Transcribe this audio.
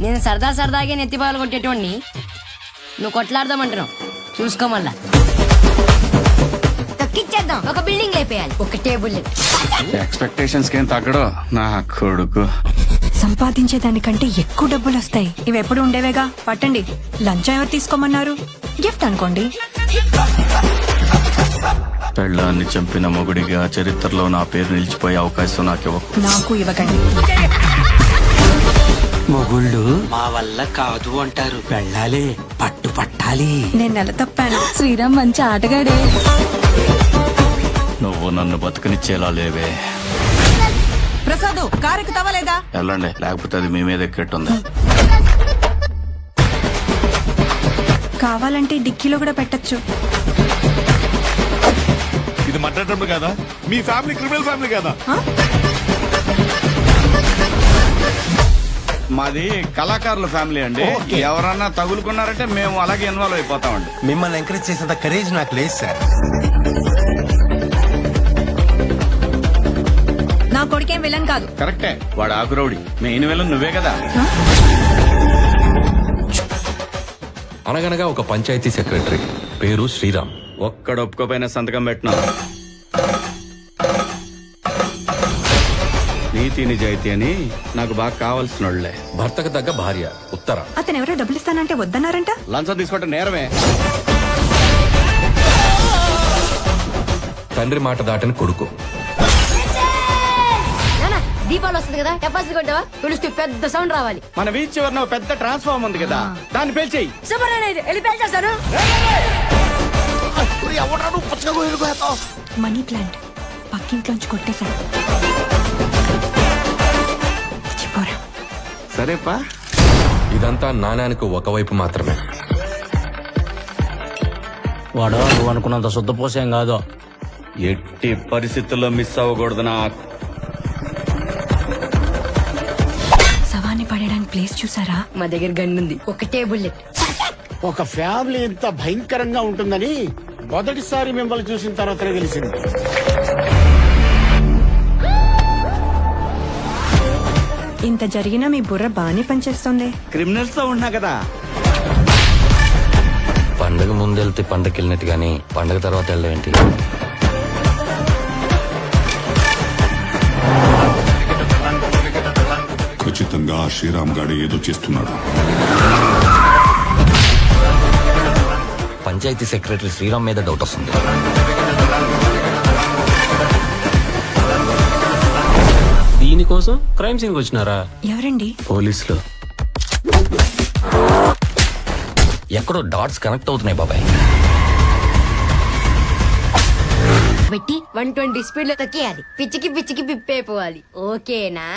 నేను సరదాగే నెత్తిపాలు కొట్టేటోడిని నువ్వు కొట్లాడదామంటున్నావు. చూసుకో మళ్ళా తొక్కిచ్చేద్దాం. ఒక బిల్డింగ్ లేపేయాలి, ఒక టేబుల్. ఎక్స్పెక్టేషన్స్ కేం తగ్గడో నా కొడుకు. సంపాదించే దానికంటే ఎక్కువ డబ్బులు వస్తాయి. ఇవి ఎప్పుడు ఉండేవేగా. పట్టండి. లంచ్ ఎవరు తీసుకోమన్నారు? గిఫ్ట్ అనుకోండి. పెళ్ళాన్ని చంపిన మొగుడిగా చరిత్రలో నా పేరు నిలిచిపోయే అవకాశం నాకు ఇవ్వకండి. మొగుళ్ళు మా వల్ల కాదు అంటారు. పెళ్ళాలి, పట్టు పట్టాలి. నేను నెల తప్పాను. శ్రీరామ్ మంచి ఆటగాడే. నువ్వు నన్ను బతుకనిచ్చేలా లేవే. ప్రసాద్ కారు ఎక్కుతావా లేదా? వెళ్ళండి, లేకపోతే అది మీ మీద ఎక్కేట్టుంది. కావాలంటే డిక్కీలో కూడా పెట్టచ్చు. ఇది మర్డర్ కదా? మీ ఫ్యామిలీ క్రిమినల్ ఫ్యామిలీ కదా? మాది కళాకారుల ఫ్యామిలీ అండి. ఎవరన్నా తగులుకున్నారంటే మేము అలాగే ఇన్వాల్వ్ అయిపోతామండి. మిమ్మల్ని ఎంకరేజ్ చేసేంత కరేజ్ నాకు లేదు సార్. నా కొడుకేం విలన్ కాదు. కరెక్టే, వాడు ఆకురౌడి. మెయిన్ విలన్ నువ్వే కదా. అనగనగా ఒక పంచాయతీ సెక్రటరీ, పేరు శ్రీరామ్. ఒక్కడ ఒప్పుకోపోయిన సంతకం పెట్టినా. నీతి నిజాయితీ అని నాకు బాగా కావాల్సిన వాళ్ళే. భర్తకు తగ్గ భార్య ఉత్తర. అతను ఎవరో డబ్బులు ఇస్తానంటే వద్దన్నారంట. లంచం తీసుకోవటం నేరమే. తండ్రి మాట దాటని కొడుకు. దీపాలు వస్తుంది కదా, టపాసులు కొట్టావా? తుడిస్తే పెద్ద సౌండ్ రావాలి. మన బీచ్ చివరన పెద్ద ట్రాన్స్ఫార్మ్ ఉంది కదా, దాన్ని పేల్చేయి. సూపర్ అనేది వెళ్ళి పేల్చేస్తాను. మనీ ప్లాంట్ పక్కింట్లోంచి కొట్టేశాడు. చెప్పరా? సరేపా. ఇదంతా నాణానికి ఒకవైపు మాత్రమే. వాడు నువ్వు అనుకున్నంత శుద్ధపోసేం కాదు. ఎట్టి పరిస్థితుల్లో మిస్ అవ్వకూడదు నాకు. శవాన్ని పడేయడానికి ప్లేస్ చూసారా? మా దగ్గర గన్ ఉంది, ఒక టేబుల్. ఒక ఫ్యామిలీ ఇంత భయంకరంగా ఉంటుందని మొదటిసారి మిమ్మల్ని చూసిన తర్వాతనే తెలిసింది. ఇంత జరిగినా మీ బుర్ర బానే పనిచేస్తుంది. క్రిమినల్స్ తో ఉన్నా కదా. పండగ ముందు వెళ్తే పండగకి వెళ్ళినట్టు గానీ పండగ తర్వాత వెళ్ళేంటి? ఖచ్చితంగా శ్రీరామ్ గాడు ఏదో చేస్తున్నాడు. పంచాయతీ సెక్రటరీ శ్రీరామ్ మీద డౌట్ వస్తుంది. దీనికోసం క్రైమ్ సీన్ వచ్చినారా? ఎవరండి? పోలీసులు. ఎక్కడో డాట్స్ కనెక్ట్ అవుతున్నాయి బాబాయ్. పెట్టి 120 స్పీడ్ లో తొక్కేయాలి. పిచ్చికి పిచ్చికి పిప్పైపోవాలి. ఓకేనా?